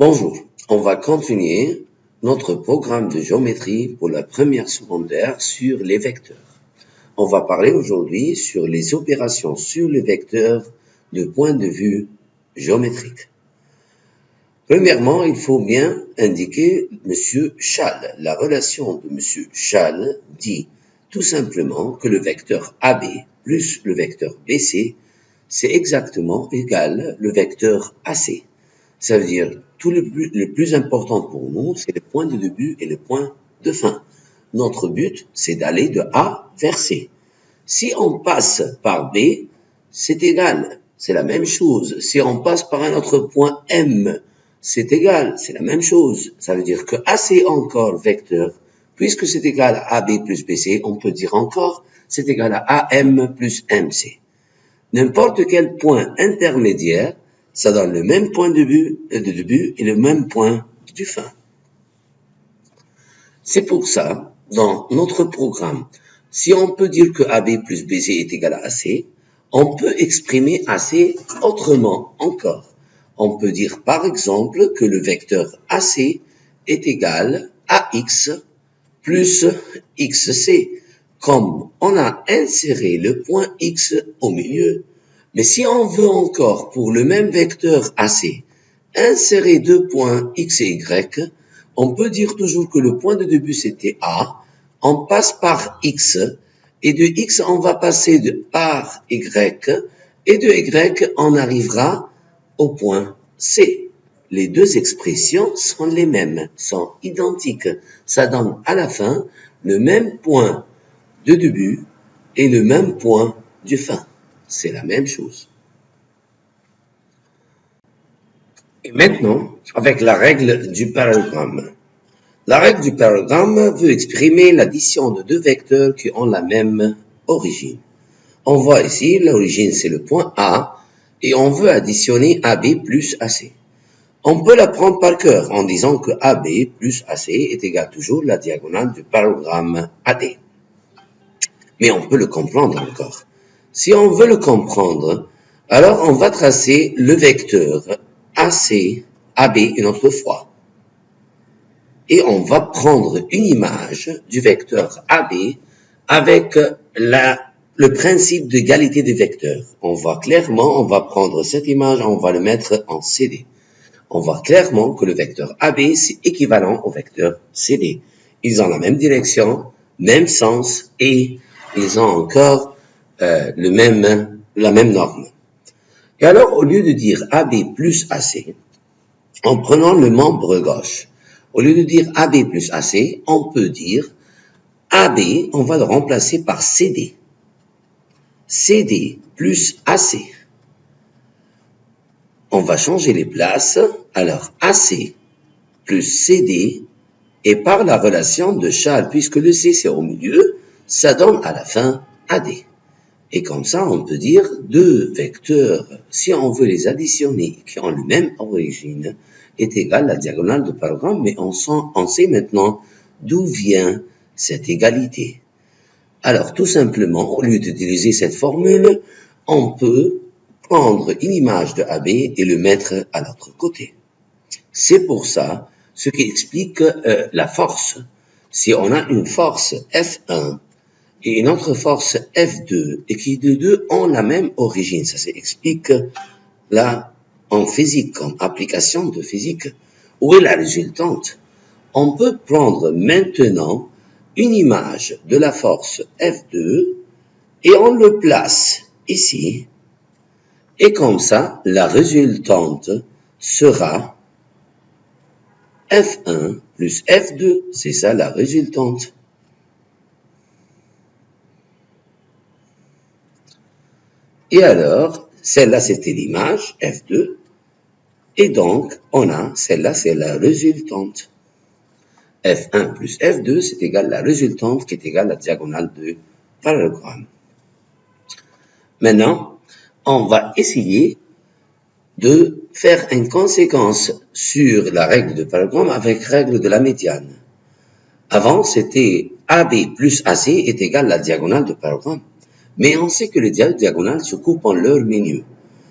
Bonjour, on va continuer notre programme de géométrie pour la première secondaire sur les vecteurs. On va parler aujourd'hui sur les opérations sur les vecteurs de point de vue géométrique. Premièrement, il faut bien indiquer Monsieur Schall. La relation de Monsieur Schall dit tout simplement que le vecteur AB plus le vecteur BC, c'est exactement égal le vecteur AC. Ça veut dire, tout le plus important pour nous, c'est le point de début et le point de fin. Notre but, c'est d'aller de A vers C. Si on passe par B, c'est égal, c'est la même chose. Si on passe par un autre point M, c'est égal, c'est la même chose. Ça veut dire que AC encore vecteur, puisque c'est égal à AB plus BC, on peut dire encore, c'est égal à AM plus MC. N'importe quel point intermédiaire, ça donne le même point de début et le même point de fin. C'est pour ça, dans notre programme, si on peut dire que AB plus BC est égal à AC, on peut exprimer AC autrement encore. On peut dire par exemple que le vecteur AC est égal à X plus XC, comme on a inséré le point X au milieu. Mais si on veut encore, pour le même vecteur AC, insérer deux points X et Y, on peut dire toujours que le point de début c'était A, on passe par X, et de X on va passer par Y, et de Y on arrivera au point C. Les deux expressions sont les mêmes, sont identiques. Ça donne à la fin le même point de début et le même point de fin. C'est la même chose. Et maintenant, avec la règle du parallélogramme. La règle du parallélogramme veut exprimer l'addition de deux vecteurs qui ont la même origine. On voit ici, l'origine c'est le point A, et on veut additionner AB plus AC. On peut l'apprendre par cœur en disant que AB plus AC est égal toujours la diagonale du parallélogramme AD. Mais on peut le comprendre encore. Si on veut le comprendre, alors on va tracer le vecteur AC, AB une autre fois. Et on va prendre une image du vecteur AB avec le principe d'égalité des vecteurs. On voit clairement, on va prendre cette image, on va le mettre en CD. On voit clairement que le vecteur AB, c'est équivalent au vecteur CD. Ils ont la même direction, même sens, et ils ont encore la même norme. Et alors, au lieu de dire AB plus AC, en prenant le membre gauche, au lieu de dire AB plus AC, on peut dire AB, on va le remplacer par CD. CD plus AC. On va changer les places. Alors, AC plus CD, et par la relation de Schall, puisque le C c'est au milieu, ça donne à la fin AD. Et comme ça, on peut dire deux vecteurs, si on veut les additionner, qui ont la même origine, est égal à la diagonale du parallélogramme, mais on sait maintenant d'où vient cette égalité. Alors, tout simplement, au lieu d'utiliser cette formule, on peut prendre une image de AB et le mettre à l'autre côté. C'est pour ça, ce qui explique la force. Si on a une force F1 et une autre force F2, et qui les deux ont la même origine, ça s'explique là en physique, en application de physique, où est la résultante. On peut prendre maintenant une image de la force F2 et on le place ici, et comme ça, la résultante sera F1 plus F2, c'est ça la résultante. Et alors, celle-là c'était l'image, F2, et donc on a, celle-là c'est la résultante. F1 plus F2 c'est égal à la résultante qui est égale à la diagonale du parallélogramme. Maintenant, on va essayer de faire une conséquence sur la règle du parallélogramme avec règle de la médiane. Avant, c'était AB plus AC est égal à la diagonale du parallélogramme. Mais on sait que les diagonales se coupent en leur milieu.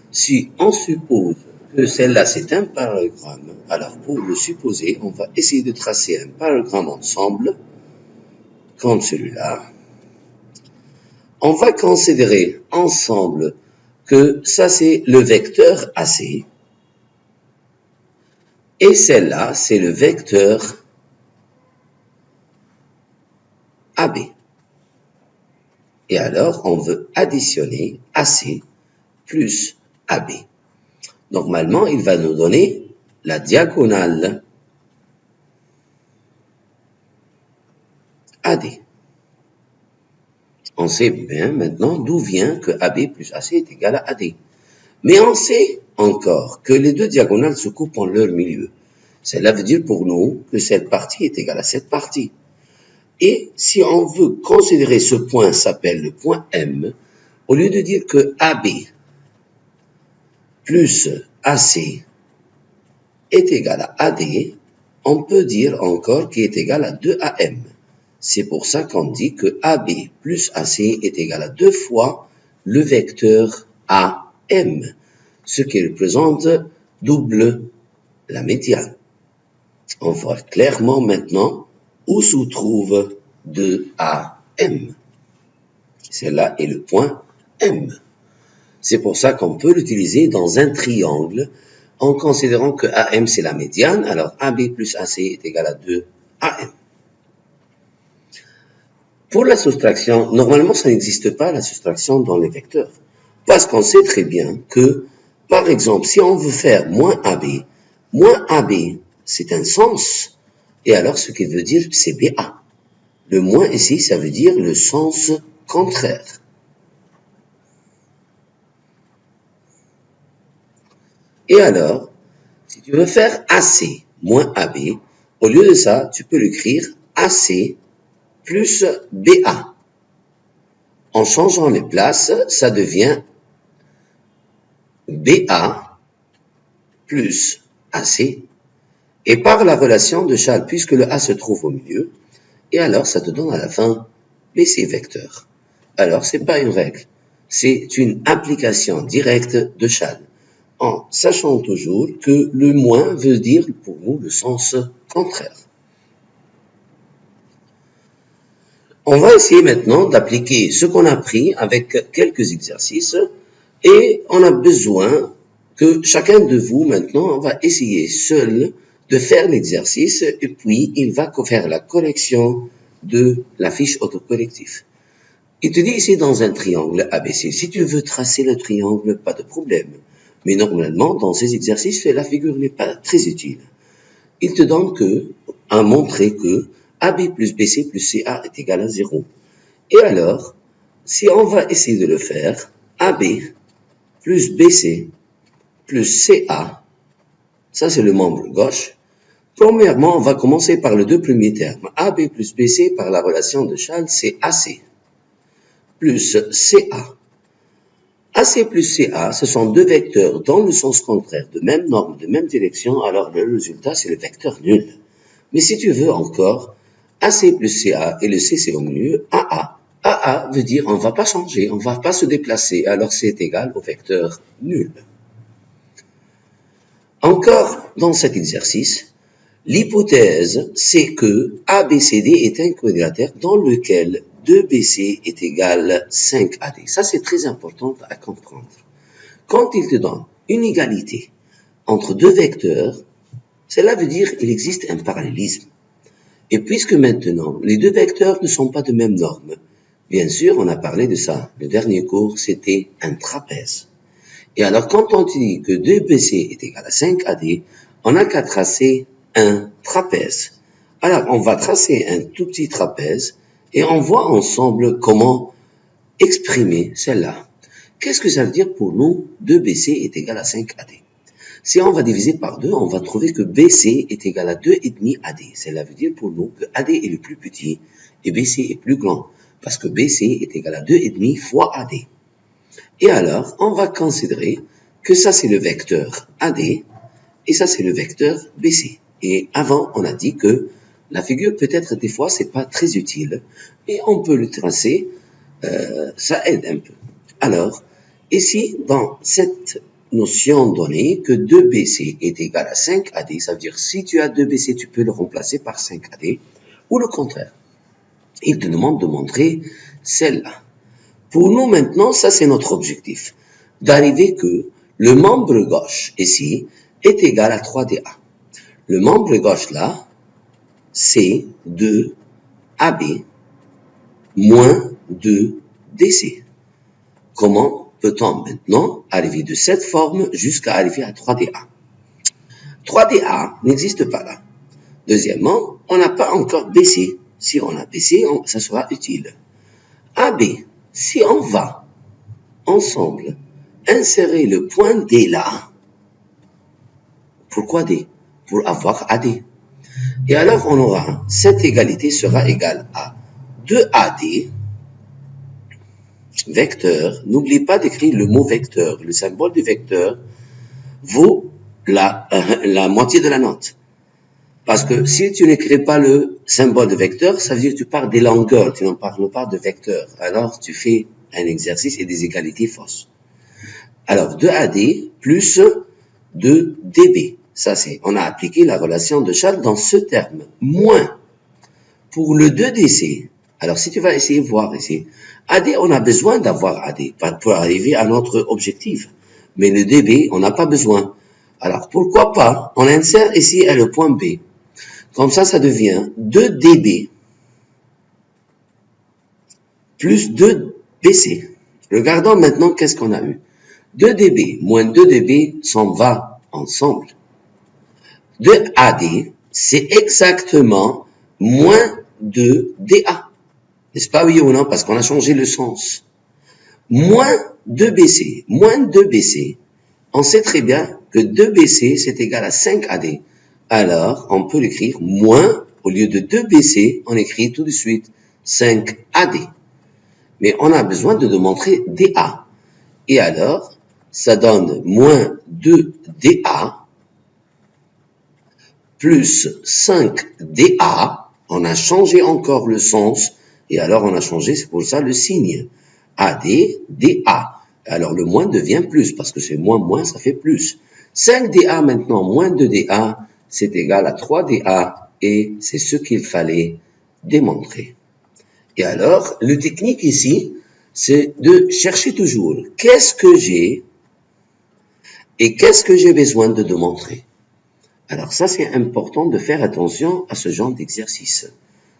Si on suppose que celle-là, c'est un parallélogramme. Alors, pour le supposer, on va essayer de tracer un parallélogramme ensemble, comme celui-là. On va considérer ensemble que ça, c'est le vecteur AC. Et celle-là, c'est le vecteur AB. Et alors, on veut additionner AC plus AB. Normalement, il va nous donner la diagonale AD. On sait bien maintenant d'où vient que AB plus AC est égal à AD. Mais on sait encore que les deux diagonales se coupent en leur milieu. Cela veut dire pour nous que cette partie est égale à cette partie. Et si on veut considérer ce point s'appelle le point M, au lieu de dire que AB plus AC est égal à AD, on peut dire encore qu'il est égal à 2AM. C'est pour ça qu'on dit que AB plus AC est égal à 2 fois le vecteur AM, ce qui représente double la médiane. On voit clairement maintenant où se trouve 2AM. Celle-là est le point M. C'est pour ça qu'on peut l'utiliser dans un triangle en considérant que AM c'est la médiane, alors AB plus AC est égal à 2AM. Pour la soustraction, normalement ça n'existe pas la soustraction dans les vecteurs. Parce qu'on sait très bien que, par exemple, si on veut faire moins AB c'est un sens, et alors ce qu'il veut dire c'est BA. Le moins ici, ça veut dire le sens contraire. Et alors, si tu veux faire AC moins AB, au lieu de ça, tu peux l'écrire AC plus BA. En changeant les places, ça devient BA plus AC. Et par la relation de Schall, puisque le A se trouve au milieu, et alors ça te donne à la fin BC vecteur. Alors, c'est pas une règle, c'est une application directe de Schall, en sachant toujours que le moins veut dire pour nous le sens contraire. On va essayer maintenant d'appliquer ce qu'on a appris avec quelques exercices et on a besoin que chacun de vous maintenant va essayer seul de faire l'exercice et puis il va faire la correction de la fiche autocorrectif. Il te dit ici dans un triangle ABC, si tu veux tracer le triangle, pas de problème. Mais normalement, dans ces exercices, la figure n'est pas très utile. Il te donne à montrer que AB plus BC plus CA est égal à 0. Et alors, si on va essayer de le faire, AB plus BC plus CA, ça c'est le membre gauche. Premièrement, on va commencer par les deux premiers termes. AB plus BC par la relation de Schall, c'est AC plus CA. AC plus CA, ce sont deux vecteurs dans le sens contraire, de même norme, de même direction, alors le résultat c'est le vecteur nul. Mais si tu veux encore, AC plus CA et le C c'est au milieu, AA. AA veut dire on ne va pas changer, on ne va pas se déplacer, alors c'est égal au vecteur nul. Encore dans cet exercice, l'hypothèse c'est que ABCD est un quadrilatère dans lequel 2BC est égal 5AD. Ça c'est très important à comprendre. Quand il te donne une égalité entre deux vecteurs, cela veut dire qu'il existe un parallélisme. Et puisque maintenant, les deux vecteurs ne sont pas de même norme, bien sûr, on a parlé de ça. Le dernier cours, c'était un trapèze. Et alors, quand on dit que 2BC est égal à 5AD, on n'a qu'à tracer un trapèze. Alors, on va tracer un tout petit trapèze et on voit ensemble comment exprimer celle-là. Qu'est-ce que ça veut dire pour nous 2BC est égal à 5AD? Si on va diviser par 2, on va trouver que BC est égal à 2,5 AD. Cela veut dire pour nous que AD est le plus petit et BC est plus grand, parce que BC est égal à 2,5 fois AD. Et alors, on va considérer que ça c'est le vecteur AD et ça c'est le vecteur BC. Et avant, on a dit que la figure peut-être des fois c'est pas très utile, mais on peut le tracer, ça aide un peu. Alors, ici, dans cette notion donnée que 2BC est égal à 5AD, ça veut dire si tu as 2BC, tu peux le remplacer par 5AD, ou le contraire. Il te demande de montrer celle-là. Pour nous maintenant, ça c'est notre objectif, d'arriver que le membre gauche ici est égal à 3DA. Le membre gauche là, c'est 2AB moins 2DC. Comment peut-on maintenant arriver de cette forme jusqu'à arriver à 3DA? 3DA n'existe pas là. Deuxièmement, on n'a pas encore BC. Si on a BC, ça sera utile. AB, si on va ensemble insérer le point D là, pourquoi D? Pour avoir AD. Et alors on aura, cette égalité sera égale à 2AD, vecteur, n'oublie pas d'écrire le mot vecteur, le symbole du vecteur vaut la moitié de la note. Parce que si tu n'écris pas le symbole de vecteur, ça veut dire que tu parles des longueurs, tu n'en parles pas de vecteur. Alors tu fais un exercice et des égalités fausses. Alors 2AD plus 2DB. Ça c'est, on a appliqué la relation de Charles dans ce terme. Moins, pour le 2DC, alors si tu vas essayer de voir ici, AD, on a besoin d'avoir AD pour arriver à notre objectif. Mais le DB, on n'a pas besoin. Alors pourquoi pas, on insère ici le point B. Comme ça, ça devient 2DB plus 2BC. Regardons maintenant qu'est-ce qu'on a eu. 2DB moins 2DB s'en va ensemble. 2AD, c'est exactement moins 2DA. N'est-ce pas oui ou non? Parce qu'on a changé le sens. Moins 2BC, moins 2BC. On sait très bien que 2BC, c'est égal à 5AD. Alors, on peut l'écrire moins, au lieu de 2BC, on écrit tout de suite 5AD. Mais on a besoin de démontrer DA. Et alors, ça donne moins 2DA plus 5DA. On a changé encore le sens. Et alors, on a changé, c'est pour ça, le signe. AD, DA. Alors, le moins devient plus, parce que c'est moins, ça fait plus. 5DA maintenant, moins 2DA, c'est égal à 3DA, et c'est ce qu'il fallait démontrer. Et alors, le technique ici, c'est de chercher toujours qu'est-ce que j'ai et qu'est-ce que j'ai besoin de démontrer. Alors ça, c'est important de faire attention à ce genre d'exercice,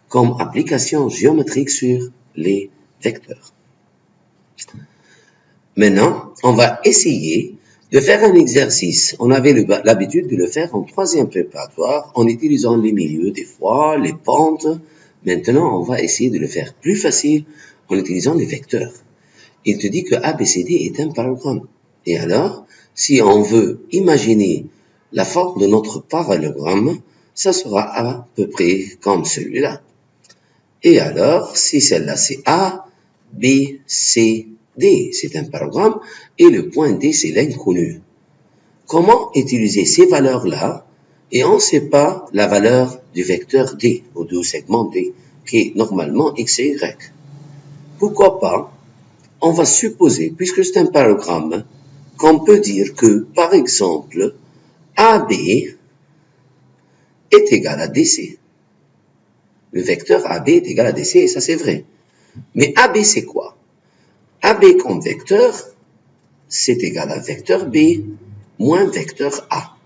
comme application géométrique sur les vecteurs. Maintenant, on va essayer de faire un exercice. On avait l'habitude de le faire en troisième préparatoire en utilisant les milieux des fois, les pentes. Maintenant, on va essayer de le faire plus facile en utilisant les vecteurs. Il te dit que ABCD est un parallélogramme. Et alors, si on veut imaginer la forme de notre parallélogramme, ça sera à peu près comme celui-là. Et alors, si celle-là c'est A, B, C, D, c'est un parallélogramme, et le point D, c'est l'inconnu. Comment utiliser ces valeurs-là, et on ne sait pas la valeur du vecteur D, ou du segment D, qui est normalement X et Y. Pourquoi pas, on va supposer, puisque c'est un parallélogramme, qu'on peut dire que, par exemple, AB est égal à DC. Le vecteur AB est égal à DC, et ça c'est vrai. Mais AB c'est quoi? AB comme vecteur, c'est égal à vecteur B moins vecteur A.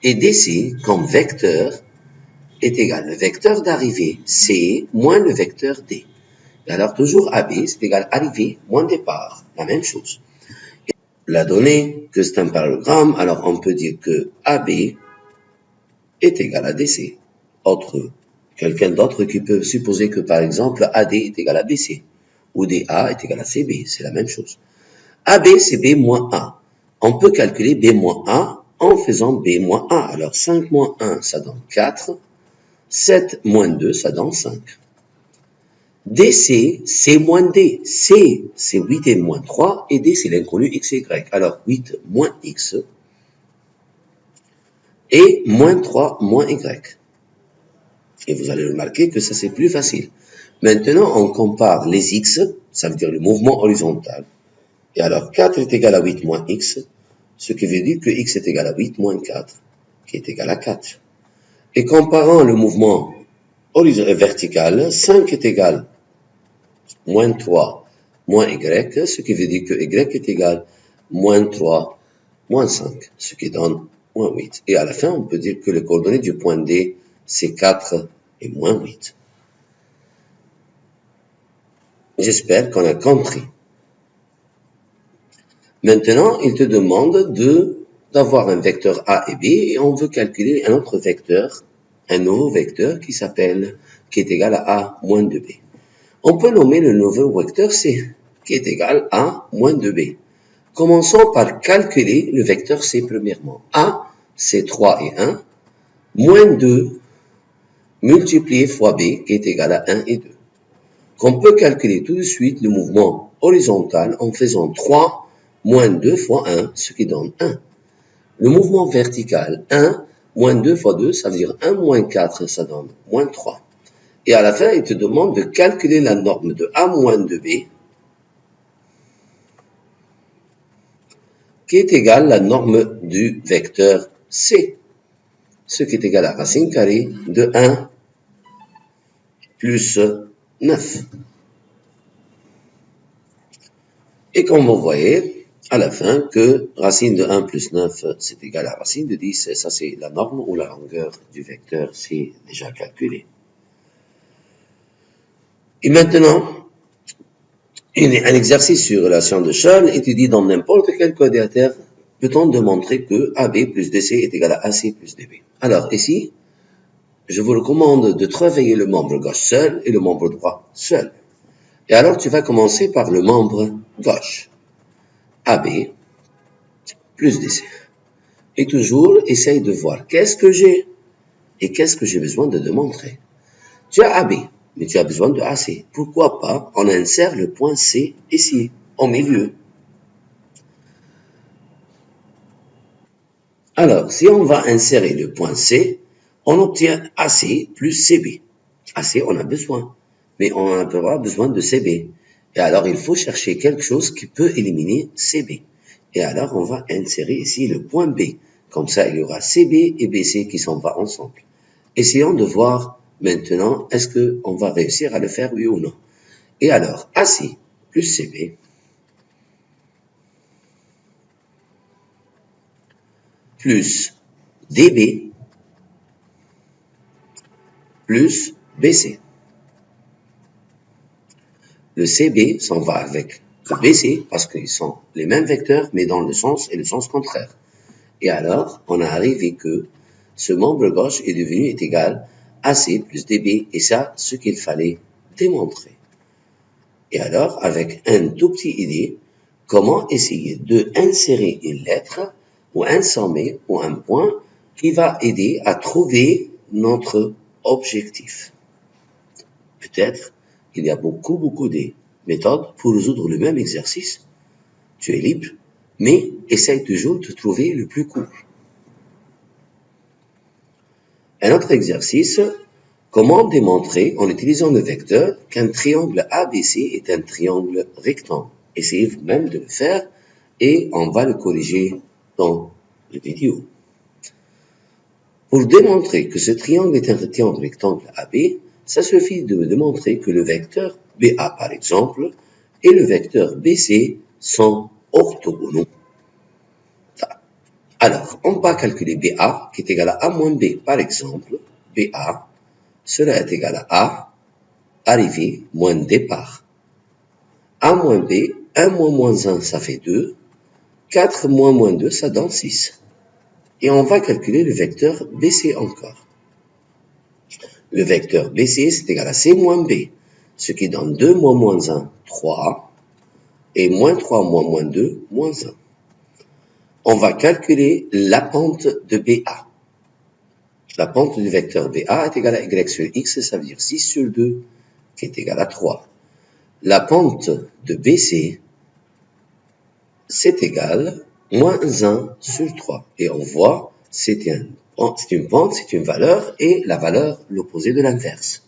Et DC comme vecteur est égal au vecteur d'arrivée C moins le vecteur D. Et alors toujours AB c'est égal à arrivée moins départ, la même chose. La donnée que c'est un parallélogramme, alors on peut dire que AB est égal à DC. Quelqu'un d'autre qui peut supposer que par exemple AD est égal à BC. Ou DA est égal à CB, c'est la même chose. AB, c'est B moins A. On peut calculer B moins A en faisant B moins A. Alors 5 moins 1, ça donne 4. 7 moins 2, ça donne 5. DC, C moins D. C, c'est 8 et moins 3. Et D, c'est l'inconnu X et Y. Alors 8 moins X et moins 3 moins Y. Et vous allez remarquer que ça, c'est plus facile. Maintenant, on compare les X, ça veut dire le mouvement horizontal. Et alors, 4 est égal à 8 moins X, ce qui veut dire que x est égal à 8 moins 4, qui est égal à 4. Et comparant le mouvement vertical, 5 est égal à moins 3 moins y, ce qui veut dire que y est égal à moins 3 moins 5, ce qui donne moins 8. Et à la fin, on peut dire que les coordonnées du point D, c'est 4 et moins 8. J'espère qu'on a compris. Maintenant, il te demande d'avoir un vecteur A et B, et on veut calculer un autre vecteur, un nouveau vecteur qui est égal à A moins 2B. On peut nommer le nouveau vecteur C, qui est égal à moins 2B. Commençons par calculer le vecteur C premièrement. A, c'est 3 et 1, moins 2 multiplié fois B, qui est égal à 1 et 2. Qu'on peut calculer tout de suite le mouvement horizontal en faisant 3 moins 2 fois 1, ce qui donne 1. Le mouvement vertical, 1 moins 2 fois 2, ça veut dire 1 moins 4, ça donne moins 3. Et à la fin, il te demande de calculer la norme de A moins 2B, qui est égale à la norme du vecteur C, ce qui est égal à racine carrée de 1 plus 9. Et comme vous voyez, à la fin, que racine de 1 plus 9, c'est égal à racine de 10, et ça c'est la norme ou la longueur du vecteur, c'est déjà calculé. Et maintenant, un exercice sur relation de Scholl étudie dans n'importe quel quadrilatère, peut-on démontrer que AB plus DC est égal à AC plus DB. Alors ici, je vous recommande de travailler le membre gauche seul et le membre droit seul. Et alors tu vas commencer par le membre gauche. AB plus DC. Et toujours, essaye de voir qu'est-ce que j'ai et qu'est-ce que j'ai besoin de démontrer. Tu as AB, mais tu as besoin de AC. Pourquoi pas on insère le point C ici, au milieu. Alors, si on va insérer le point C, on obtient AC plus CB. AC, on a besoin, mais on aura besoin de CB. Et alors, il faut chercher quelque chose qui peut éliminer CB. Et alors, on va insérer ici le point B. Comme ça, il y aura CB et BC qui s'en vont ensemble. Essayons de voir maintenant, est-ce qu'on va réussir à le faire, oui ou non. Et alors, AC plus CB plus DB plus BC. Le CB s'en va avec le BC parce qu'ils sont les mêmes vecteurs, mais dans le sens et le sens contraire. Et alors, on a arrivé que ce membre gauche est égal à AC plus DB, et ça, ce qu'il fallait démontrer. Et alors, avec un tout petit idée, comment essayer d'insérer une lettre ou un sommet ou un point qui va aider à trouver notre objectif. Peut-être qu'il y a beaucoup de méthodes pour résoudre le même exercice. Tu es libre, mais essaye toujours de trouver le plus court. Un autre exercice, comment démontrer en utilisant le vecteur qu'un triangle ABC est un triangle rectangle. Essayez vous-même de le faire et on va le corriger dans la vidéo. Pour démontrer que ce triangle est un triangle rectangle AB, ça suffit de démontrer que le vecteur BA, par exemple, et le vecteur BC sont orthogonaux. Alors, on va calculer BA, qui est égal à A moins B, par exemple. BA, cela est égal à A, arrivée, moins départ. A moins B, 1 moins 1, ça fait 2. 4 moins 2, ça donne 6. Et on va calculer le vecteur BC encore. Le vecteur BC, c'est égal à C moins B, ce qui donne 2 moins 1, 3, et moins 3 moins 2, moins 1. On va calculer la pente de BA. La pente du vecteur BA est égale à Y sur X, ça veut dire 6 sur 2, qui est égal à 3. La pente de BC, c'est égal à moins 1 sur 3. Et on voit, c'est une pente, c'est une valeur, et la valeur, l'opposé de l'inverse.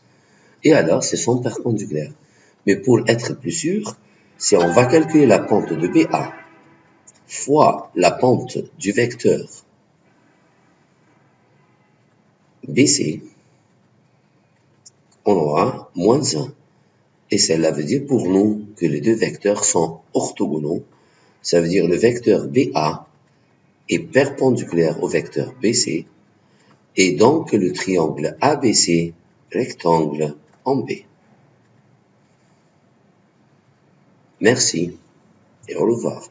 Et alors, c'est son perpendiculaire. Mais pour être plus sûr, si on va calculer la pente de BA fois la pente du vecteur BC, on aura moins 1. Et cela veut dire pour nous que les deux vecteurs sont orthogonaux. Ça veut dire le vecteur BA est perpendiculaire au vecteur BC et donc le triangle ABC rectangle en B. Merci et au revoir.